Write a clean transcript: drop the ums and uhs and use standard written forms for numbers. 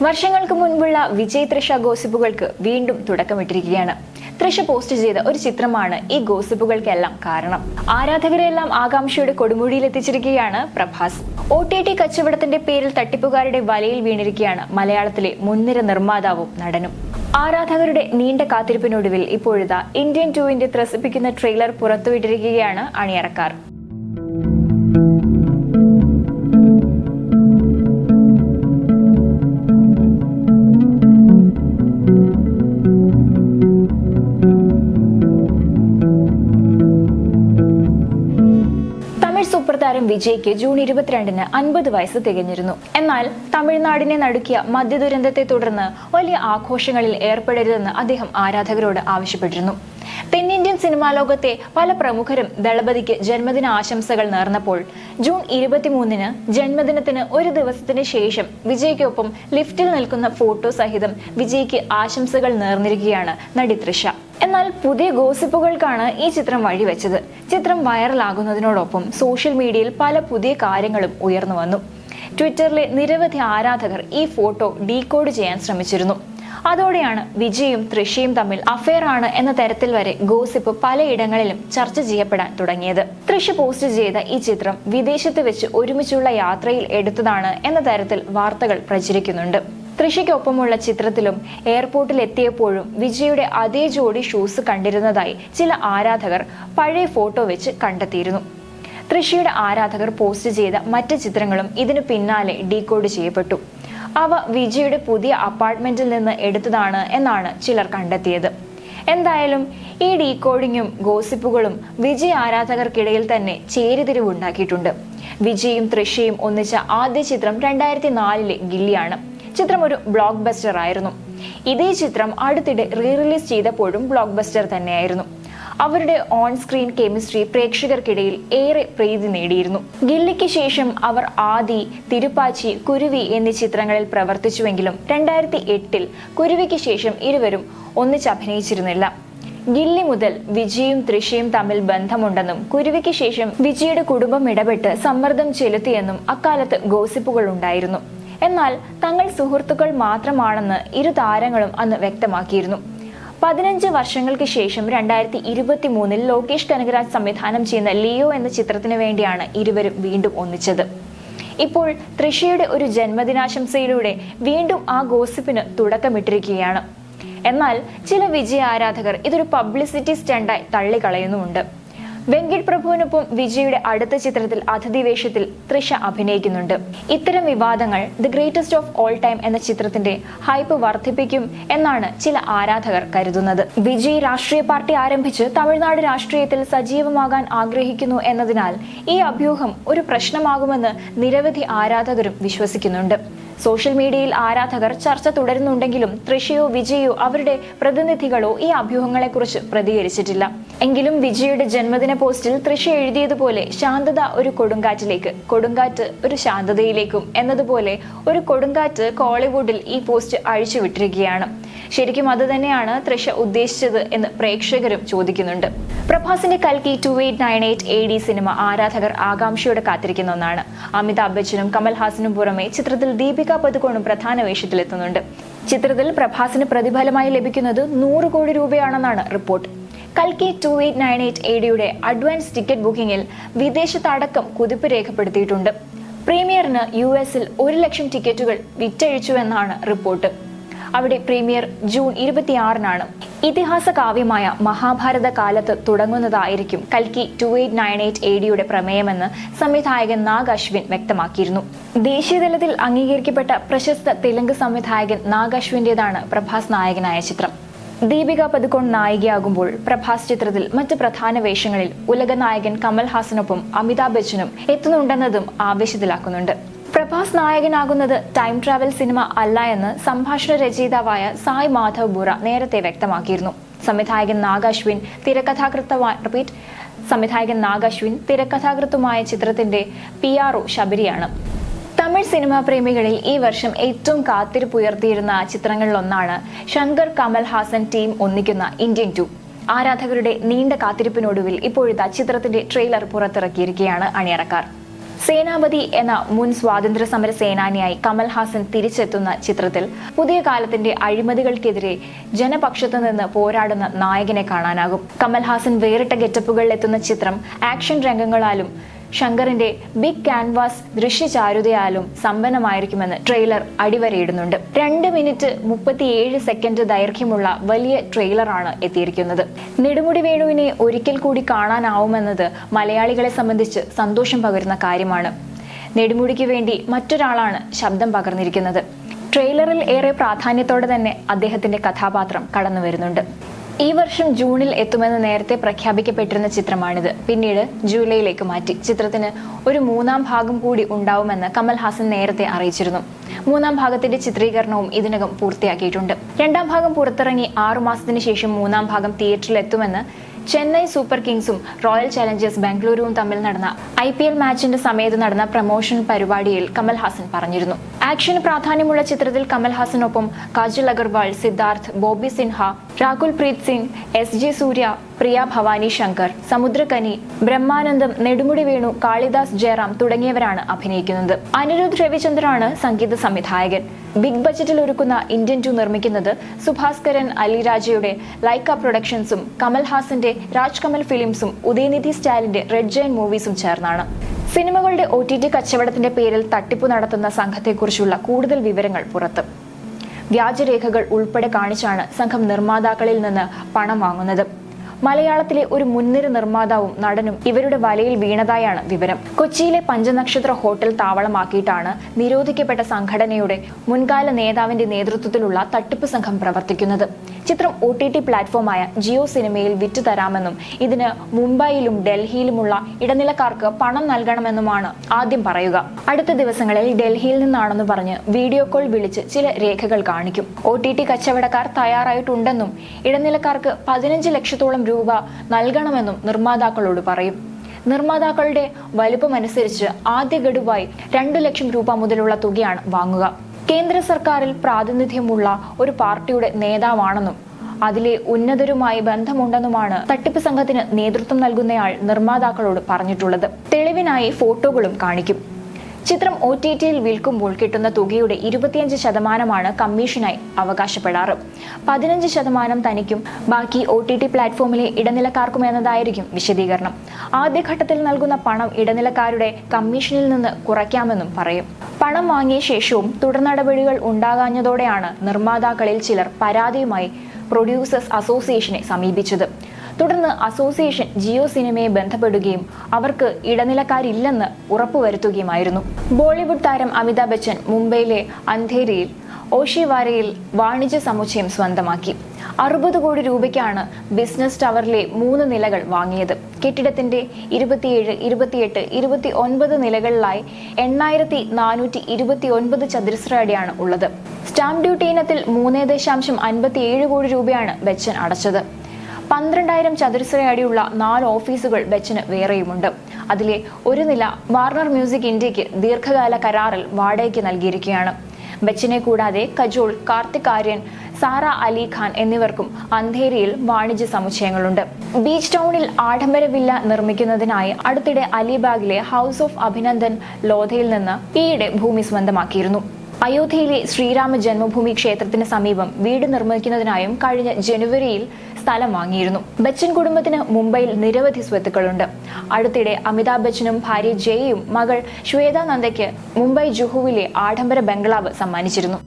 വർഷങ്ങൾക്ക് മുൻപുള്ള വിജയ് തൃഷ ഗോസിപ്പുകൾക്ക് വീണ്ടും തുടക്കമിട്ടിരിക്കുകയാണ്. തൃഷ പോസ്റ്റ് ചെയ്ത ഒരു ചിത്രമാണ് ഈ ഗോസിപ്പുകൾക്കെല്ലാം കാരണം. ആരാധകരെല്ലാം ആകാംക്ഷയുടെ കൊടുമുടിയിലെത്തിച്ചിരിക്കുകയാണ് പ്രഭാസ്. OTT കച്ചവടത്തിന്റെ പേരിൽ തട്ടിപ്പുകാരുടെ വലയിൽ വീണിരിക്കുകയാണ് മലയാളത്തിലെ മുൻനിര നിർമ്മാതാവും നടനും. ആരാധകരുടെ നീണ്ട കാത്തിരിപ്പിനൊടുവിൽ ഇപ്പോഴിതാ ഇന്ത്യൻ 2 ത്രസിപ്പിക്കുന്ന ട്രെയിലർ പുറത്തുവിട്ടിരിക്കുകയാണ് അണിയറക്കാർ. സൂപ്പർ താരം വിജയ്ക്ക് ജൂൺ 22-ന് 50 വയസ്സ് തികഞ്ഞിരുന്നു. എന്നാൽ തമിഴ്നാടിനെ നടുക്കിയ മദ്യദുരന്തത്തെ തുടർന്ന് വലിയ ആഘോഷങ്ങളിൽ ഏർപ്പെടരുതെന്ന് അദ്ദേഹം ആരാധകരോട് ആവശ്യപ്പെട്ടിരുന്നു. തെന്നിന്ത്യൻ സിനിമാ ലോകത്തെ പല പ്രമുഖരും ദളപതിക്ക് ജന്മദിന ആശംസകൾ നേർന്നപ്പോൾ ജൂൺ 23-ന് ജന്മദിനത്തിന് ഒരു ദിവസത്തിന് ശേഷം വിജയ്ക്കൊപ്പം ലിഫ്റ്റിൽ നിൽക്കുന്ന ഫോട്ടോ സഹിതം വിജയ്ക്ക് ആശംസകൾ നേർന്നിരിക്കുകയാണ് നടി തൃഷ. എന്നാൽ പുതിയ ഗോസിപ്പുകൾക്കാണ് ഈ ചിത്രം വഴിവെച്ചത്. ചിത്രം വൈറലാകുന്നതിനോടൊപ്പം സോഷ്യൽ മീഡിയയിൽ പല പുതിയ കാര്യങ്ങളും ഉയർന്നു വന്നു. ട്വിറ്ററിലെ നിരവധി ആരാധകർ ഈ ഫോട്ടോ ഡീകോഡ് ചെയ്യാൻ ശ്രമിച്ചിരുന്നു. അതോടെയാണ് വിജയും തൃഷയും തമ്മിൽ അഫെയർ ആണ് എന്ന തരത്തിൽ വരെ ഗോസിപ്പ് പലയിടങ്ങളിലും ചർച്ച ചെയ്യപ്പെടാൻ തുടങ്ങിയത്. തൃഷ പോസ്റ്റ് ചെയ്ത ഈ ചിത്രം വിദേശത്ത് വെച്ച് ഒരുമിച്ചുള്ള യാത്രയിൽ എടുത്തതാണ് എന്ന തരത്തിൽ വാർത്തകൾ പ്രചരിക്കുന്നുണ്ട്. തൃഷയ്ക്കൊപ്പമുള്ള ചിത്രത്തിലും എയർപോർട്ടിൽ എത്തിയപ്പോഴും വിജയുടെ അതേ ജോഡി ഷൂസ് കണ്ടിരുന്നതായി ചില ആരാധകർ പഴയ ഫോട്ടോ വെച്ച് കണ്ടെത്തിയിരുന്നു. തൃഷയുടെ ആരാധകർ പോസ്റ്റ് ചെയ്ത മറ്റ് ചിത്രങ്ങളും ഇതിനു പിന്നാലെ ഡീകോഡ് ചെയ്യപ്പെട്ടു. അവ വിജയുടെ പുതിയ അപ്പാർട്ട്മെന്റിൽ നിന്ന് എടുത്തതാണ് എന്നാണ് ചിലർ കണ്ടെത്തിയത്. എന്തായാലും ഈ ഡീകോഡിങ്ങും ഗോസിപ്പുകളും വിജയ് ആരാധകർക്കിടയിൽ തന്നെ ചേരിതിരിവുണ്ടാക്കിയിട്ടുണ്ട്. വിജയും തൃഷയും ഒന്നിച്ച ആദ്യ ചിത്രം 2004-ലെ ഗില്ലിയാണ്. ചിത്രം ഒരു ബ്ലോക്ക് ബസ്റ്റർ ആയിരുന്നു. ഇതേ ചിത്രം അടുത്തിടെ റിലീസ് ചെയ്തപ്പോഴും ബ്ലോക്ക് ബസ്റ്റർ തന്നെയായിരുന്നു. അവരുടെ ഓൺ സ്ക്രീൻ കെമിസ്ട്രി പ്രേക്ഷകർക്കിടയിൽ ഏറെ പ്രീതി നേടിയിരുന്നു. ഗില്ലിക്ക് ശേഷം അവർ ആദി, തിരുപ്പാച്ചി, കുരുവി എന്നീ ചിത്രങ്ങളിൽ പ്രവർത്തിച്ചുവെങ്കിലും 2008-ൽ കുരുവിക്ക് ശേഷം ഇരുവരും ഒന്നിച്ച് അഭിനയിച്ചിരുന്നില്ല. ഗില്ലി മുതൽ വിജയും തൃഷയും തമ്മിൽ ബന്ധമുണ്ടെന്നും കുരുവിക്ക് ശേഷം വിജയുടെ കുടുംബം ഇടപെട്ട് സമ്മർദ്ദം ചെലുത്തിയെന്നും അക്കാലത്ത് ഗോസിപ്പുകൾ ഉണ്ടായിരുന്നു. എന്നാൽ തങ്ങൾ സുഹൃത്തുക്കൾ മാത്രമാണെന്ന് ഇരു താരങ്ങളും അന്ന് വ്യക്തമാക്കിയിരുന്നു. 15 വർഷങ്ങൾക്ക് ശേഷം 2023-ൽ ലോകേഷ് കനകരാജ് സംവിധാനം ചെയ്യുന്ന ലിയോ എന്ന ചിത്രത്തിന് വേണ്ടിയാണ് ഇരുവരും വീണ്ടും ഒന്നിച്ചത്. ഇപ്പോൾ തൃഷയുടെ ഒരു ജന്മദിനാശംസയിലൂടെ വീണ്ടും ആ ഗോസിപ്പിന് തുടക്കമിട്ടിരിക്കുകയാണ്. എന്നാൽ ചില വിജയ ആരാധകർ ഇതൊരു പബ്ലിസിറ്റി സ്റ്റണ്ടായി തള്ളിക്കളയുന്നുമുണ്ട്. വെങ്കിട്ട് പ്രഭുവിനൊപ്പം വിജയുടെ അടുത്ത ചിത്രത്തിൽ അതിഥി വേഷത്തിൽ തൃഷ അഭിനയിക്കുന്നുണ്ട്. ഇത്തരം വിവാദങ്ങൾ the greatest of all time എന്ന ചിത്രത്തിന്റെ ഹൈപ്പ് വർദ്ധിപ്പിക്കും എന്നാണ് ചില ആരാധകർ കരുതുന്നത്. വിജയ് രാഷ്ട്രീയ പാർട്ടി ആരംഭിച്ച് തമിഴ്നാട് രാഷ്ട്രീയത്തിൽ സജീവമാകാൻ ആഗ്രഹിക്കുന്നു എന്നതിനാൽ ഈ അഭ്യൂഹം ഒരു പ്രശ്നമാകുമെന്ന് നിരവധി ആരാധകരും വിശ്വസിക്കുന്നുണ്ട്. സോഷ്യൽ മീഡിയയിൽ ആരാധകർ ചർച്ച തുടരുന്നുണ്ടെങ്കിലും തൃഷയോ വിജയോ അവരുടെ പ്രതിനിധികളോ ഈ അഭ്യൂഹങ്ങളെക്കുറിച്ച് പ്രതികരിച്ചിട്ടില്ല. എങ്കിലും വിജയുടെ ജന്മദിന പോസ്റ്റിൽ തൃഷ എഴുതിയതുപോലെ ശാന്തത ഒരു കൊടുങ്കാറ്റിലേക്ക്, കൊടുങ്കാറ്റ് ഒരു ശാന്തതയിലേക്കും എന്നതുപോലെ ഒരു കൊടുങ്കാറ്റ് കോളിവുഡിൽ ഈ പോസ്റ്റ് അഴിച്ചുവിട്ടിരിക്കുകയാണ്. ശരിക്കും അത് തന്നെയാണ് തൃഷ ഉദ്ദേശിച്ചത് എന്ന് പ്രേക്ഷകരും ചോദിക്കുന്നുണ്ട്. പ്രഭാസിന്റെ കൽക്കി 2898 AD സിനിമ ആരാധകർ ആകാംക്ഷയോടെ കാത്തിരിക്കുന്ന ഒന്നാണ്. അമിതാഭ് ബച്ചനും കമൽഹാസനും പുറമെ ചിത്രത്തിൽ ദീപിക പദുകോണും പ്രധാന വേഷത്തിലെത്തുന്നുണ്ട്. ചിത്രത്തിൽ പ്രഭാസിന് പ്രതിഫലമായി ലഭിക്കുന്നത് 100 കോടി രൂപയാണെന്നാണ് റിപ്പോർട്ട്. കൽക്കി 2898 ADയുടെ അഡ്വാൻസ് ടിക്കറ്റ് ബുക്കിംഗിൽ വിദേശത്തടക്കം കുതിപ്പ് രേഖപ്പെടുത്തിയിട്ടുണ്ട്. പ്രീമിയറിന് US-ൽ 1 ലക്ഷം ടിക്കറ്റുകൾ വിറ്റഴിച്ചുവെന്നാണ് റിപ്പോർട്ട്. അവിടെ പ്രീമിയർ ജൂൺ 26-നാണ്. ഇതിഹാസ കാവ്യമായ മഹാഭാരത കാലത്ത് തുടങ്ങുന്നതായിരിക്കും കൽക്കി 2898 ADയുടെ പ്രമേയമെന്ന് സംവിധായകൻ നാഗ് അശ്വിൻ വ്യക്തമാക്കിയിരുന്നു. ദേശീയതലത്തിൽ അംഗീകരിക്കപ്പെട്ട പ്രശസ്ത തെലുങ്ക് സംവിധായകൻ നാഗ് അശ്വിന്റേതാണ് പ്രഭാസ് നായകനായ ചിത്രം. ദീപിക പദുകോൺ നായികയാകുമ്പോൾ പ്രഭാസ് ചിത്രത്തിൽ മറ്റ് പ്രധാന വേഷങ്ങളിൽ ഉലക നായകൻ കമൽഹാസനൊപ്പം അമിതാഭ് ബച്ചനും എത്തുന്നുണ്ടെന്നതും ആവേശത്തിലാക്കുന്നുണ്ട്. പ്രഭാസ് നായകനാകുന്നത് ടൈം ട്രാവൽ സിനിമ അല്ല എന്ന് സംഭാഷണ രചയിതാവായ സായ് മാധവ് ബുറ നേരത്തെ വ്യക്തമാക്കിയിരുന്നു. സംവിധായകൻ നാഗ് അശ്വിൻ തിരക്കഥാകൃത്തുമായ ചിത്രത്തിന്റെ PRO ശബരിയാണ്. തമിഴ് സിനിമാ പ്രേമികളിൽ ഈ വർഷം ഏറ്റവും കാത്തിരിപ്പുയർത്തിയിരുന്ന ചിത്രങ്ങളിലൊന്നാണ് ശങ്കർ കമൽഹാസൻ ടീം ഒന്നിക്കുന്ന ഇന്ത്യൻ 2. ആരാധകരുടെ നീണ്ട കാത്തിരിപ്പിനൊടുവിൽ ഇപ്പോഴത്തെ ചിത്രത്തിന്റെ ട്രെയിലർ പുറത്തിറക്കിയിരിക്കുകയാണ് അണിയറക്കാർ. സേനാപതി എന്ന മുൻ സ്വാതന്ത്ര്യ സമര സേനാനിയായി കമൽഹാസൻ തിരിച്ചെത്തുന്ന ചിത്രത്തിൽ പുതിയ കാലത്തിന്റെ അഴിമതികൾക്കെതിരെ ജനപക്ഷത്തു നിന്ന് പോരാടുന്ന നായകനെ കാണാനാകും. കമൽഹാസൻ വേറിട്ട ഗെറ്റപ്പുകളിൽ എത്തുന്ന ചിത്രം ആക്ഷൻ രംഗങ്ങളാലും ശങ്കറിന്റെ ബിഗ് ക്യാൻവാസ് ദൃശ്യചാരുതയാലും സമ്പന്നമായിരിക്കുമെന്ന് ട്രെയിലർ അടിവരയിടുന്നുണ്ട്. 2 മിനിറ്റ് 37 സെക്കൻഡ് ദൈർഘ്യമുള്ള വലിയ ട്രെയിലറാണ് എത്തിയിരിക്കുന്നത്. നെടുമുടി വേണുവിനെ ഒരിക്കൽ കൂടി കാണാനാവുമെന്നത് മലയാളികളെ സംബന്ധിച്ച് സന്തോഷം പകരുന്ന കാര്യമാണ്. നെടുമുടിക്ക് വേണ്ടി മറ്റൊരാളാണ് ശബ്ദം പകർന്നിരിക്കുന്നത്. ട്രെയിലറിൽ ഏറെ പ്രാധാന്യത്തോടെ തന്നെ അദ്ദേഹത്തിന്റെ കഥാപാത്രം കടന്നു വരുന്നുണ്ട്. ഈ വർഷം ജൂണിൽ എത്തുമെന്ന് നേരത്തെ പ്രഖ്യാപിക്കപ്പെട്ടിരുന്ന ചിത്രമാണിത്. പിന്നീട് ജൂലൈയിലേക്ക് മാറ്റി. ചിത്രത്തിന് ഒരു 3-ാം ഭാഗം കൂടി ഉണ്ടാവുമെന്ന് കമൽഹാസൻ നേരത്തെ അറിയിച്ചിരുന്നു. 3-ാം ഭാഗത്തിന്റെ ചിത്രീകരണവും ഇതിനകം പൂർത്തിയാക്കിയിട്ടുണ്ട്. 2-ാം ഭാഗം പുറത്തിറങ്ങി 6 മാസത്തിന് ശേഷം 3-ാം ഭാഗം തിയേറ്ററിൽ എത്തുമെന്ന് ചെന്നൈ സൂപ്പർ കിങ്സും റോയൽ ചലഞ്ചേഴ്സ് ബാംഗ്ലൂരുവും തമ്മിൽ നടന്ന IPL മാച്ചിന്റെ സമയത്ത് നടന്ന പ്രമോഷൻ പരിപാടിയിൽ കമൽഹാസൻ പറഞ്ഞിരുന്നു. ആക്ഷന് പ്രാധാന്യമുള്ള ചിത്രത്തിൽ കമൽഹാസനൊപ്പം കാജൽ അഗർവാൾ, സിദ്ധാർത്ഥ്, ബോബി സിൻഹ, രാകുൽ പ്രീത് സിംഗ്, SJ സൂര്യ, പ്രിയ ഭവാനി ശങ്കർ, സമുദ്രകനി, ബ്രഹ്മാനന്ദം, നെടുമുടി വേണു, കാളിദാസ് ജയറാം തുടങ്ങിയവരാണ് അഭിനയിക്കുന്നത്. അനിരുദ്ധ് രവിചന്ദ്രാണ് സംഗീത സംവിധായകൻ. ബിഗ് ബജറ്റിൽ ഒരുക്കുന്ന ഇന്ത്യൻ 2 നിർമ്മിക്കുന്നത് സുഭാസ്കരൻ അലിരാജയുടെ ലൈക്ക പ്രൊഡക്ഷൻസും കമൽഹാസന്റെ രാജ് കമൽ ഫിലിംസും ഉദയനിധി സ്റ്റാലിന്റെ റെഡ് ജയൻ മൂവീസും ചേർന്നാണ്. സിനിമകളുടെ OTT കച്ചവടത്തിന്റെ പേരിൽ തട്ടിപ്പു നടത്തുന്ന സംഘത്തെക്കുറിച്ചുള്ള കൂടുതൽ വിവരങ്ങൾ പുറത്ത്. വ്യാജരേഖകൾ ഉൾപ്പെടെ കാണിച്ചാണ് സംഘം നിർമ്മാതാക്കളിൽ നിന്ന് പണം വാങ്ങുന്നത്. മലയാളത്തിലെ ഒരു മുൻനിര നിർമ്മാതാവും നടനും ഇവരുടെ വലയിൽ വീണതായാണ് വിവരം. കൊച്ചിയിലെ പഞ്ചനക്ഷത്ര ഹോട്ടൽ താവളമാക്കിയിട്ടാണ് നിരോധിക്കപ്പെട്ട സംഘടനയുടെ മുൻകാല നേതാവിന്റെ നേതൃത്വത്തിലുള്ള തട്ടിപ്പ് സംഘം പ്രവർത്തിക്കുന്നത്. ചിത്രം OTT പ്ലാറ്റ്ഫോമായ ജിയോ സിനിമയിൽ വിറ്റുതരാമെന്നും ഇതിന് മുംബൈയിലും ഡൽഹിയിലുമുള്ള ഇടനിലക്കാർക്ക് പണം നൽകണമെന്നുമാണ് ആദ്യം പറയുക. അടുത്ത ദിവസങ്ങളിൽ ഡൽഹിയിൽ നിന്നാണെന്ന് പറഞ്ഞ് വീഡിയോ കോൾ വിളിച്ച് ചില രേഖകൾ കാണിക്കും. OTT കച്ചവടക്കാർ തയ്യാറായിട്ടുണ്ടെന്നും ഇടനിലക്കാർക്ക് 15 ലക്ഷത്തോളം രൂപ നൽകണമെന്നും നിർമ്മാതാക്കളോട് പറയും. നിർമ്മാതാക്കളുടെ വലുപ്പമനുസരിച്ച് ആദ്യ ഗഡുവായി 2 ലക്ഷം രൂപ മുതലുള്ള തുകയാണ് വാങ്ങുക. കേന്ദ്ര സർക്കാരിൽ പ്രാതിനിധ്യമുള്ള ഒരു പാർട്ടിയുടെ നേതാവാണെന്നും അതിലെ ഉന്നതരുമായി ബന്ധമുണ്ടെന്നുമാണ് തട്ടിപ്പ് സംഘത്തിന് നേതൃത്വം നൽകുന്നയാൾ നിർമ്മാതാക്കളോട് പറഞ്ഞിട്ടുള്ളത്. തെളിവിനായി ഫോട്ടോകളും കാണിക്കും. ചിത്രം OTTയിൽ വിൽക്കുമ്പോൾ കിട്ടുന്ന തുകയുടെ 25% കമ്മീഷനായി അവകാശപ്പെടാറ്. 15% തനിക്കും ബാക്കി OTT പ്ലാറ്റ്ഫോമിലെ ഇടനിലക്കാർക്കുമെന്നതായിരിക്കും വിശദീകരണം. ആദ്യഘട്ടത്തിൽ നൽകുന്ന പണം ഇടനിലക്കാരുടെ കമ്മീഷനിൽ നിന്ന് കുറയ്ക്കാമെന്നും പറയും. പണം വാങ്ങിയ ശേഷവും തുടർ നടപടികൾ ഉണ്ടാകാഞ്ഞതോടെയാണ് നിർമ്മാതാക്കളിൽ ചിലർ പരാതിയുമായി പ്രൊഡ്യൂസേഴ്സ് അസോസിയേഷനെ സമീപിച്ചത്. തുടർന്ന് അസോസിയേഷൻ ജിയോ സിനിമയെ ബന്ധപ്പെടുകയും അവർക്ക് ഇടനിലക്കാരില്ലെന്ന് ഉറപ്പുവരുത്തുകയുമായിരുന്നു. ബോളിവുഡ് താരം അമിതാഭ് ബച്ചൻ മുംബൈയിലെ അന്ധേരിയിൽ ഓഷിവാരയിൽ വാണിജ്യ സമുച്ചയം സ്വന്തമാക്കി. 60 കോടി രൂപയ്ക്കാണ് ബിസിനസ് ടവറിലെ 3 നിലകൾ വാങ്ങിയത്. കെട്ടിടത്തിന്റെ 27, 28, 29 നിലകളിലായി 8429 ചതുരശ്ര അടിയാണ് ഉള്ളത്. സ്റ്റാമ്പ് ഡ്യൂട്ടി ഇനത്തിൽ 3.57 കോടി രൂപയാണ് ബച്ചൻ അടച്ചത്. 12,000 ചതുരശ്ര അടിയുള്ള 4 ഓഫീസുകൾ ബച്ചന് വേറെയുമുണ്ട്. അതിലെ ഒരു നില വാർണർ മ്യൂസിക് ഇന്ത്യക്ക് ദീർഘകാല കരാറിൽ വാടകയ്ക്ക് നൽകിയിരിക്കുകയാണ്. ബച്ചനെ കൂടാതെ കജോൾ, കാർത്തിക് ആര്യൻ, സാറ അലി ഖാൻ എന്നിവർക്കും അന്ധേരിയിൽ വാണിജ്യ സമുച്ചയങ്ങളുണ്ട്. ബീച്ച് ടൗണിൽ ആഡംബര വില്ല നിർമ്മിക്കുന്നതിനായി അടുത്തിടെ അലിബാഗിലെ ഹൗസ് ഓഫ് അഭിനന്ദൻ ലോധയിൽ നിന്ന് ഈയിടെ ഭൂമി സ്വന്തമാക്കിയിരുന്നു. അയോധ്യയിലെ ശ്രീരാമ ജന്മഭൂമി ക്ഷേത്രത്തിന് സമീപം വീട് നിർമ്മിക്കുന്നതിനായും കഴിഞ്ഞ ജനുവരിയിൽ സ്ഥലം വാങ്ങിയിരുന്നു. ബച്ചൻ കുടുംബത്തിന് മുംബൈയിൽ നിരവധി സ്വത്തുക്കളുണ്ട്. അടുത്തിടെ അമിതാഭ് ബച്ചനും ഭാര്യ ജയയും മകൾ ശ്വേത നന്ദയ്ക്ക് മുംബൈ ജുഹുവിലെ ആഡംബര ബംഗ്ലാവ് സമ്മാനിച്ചിരുന്നു.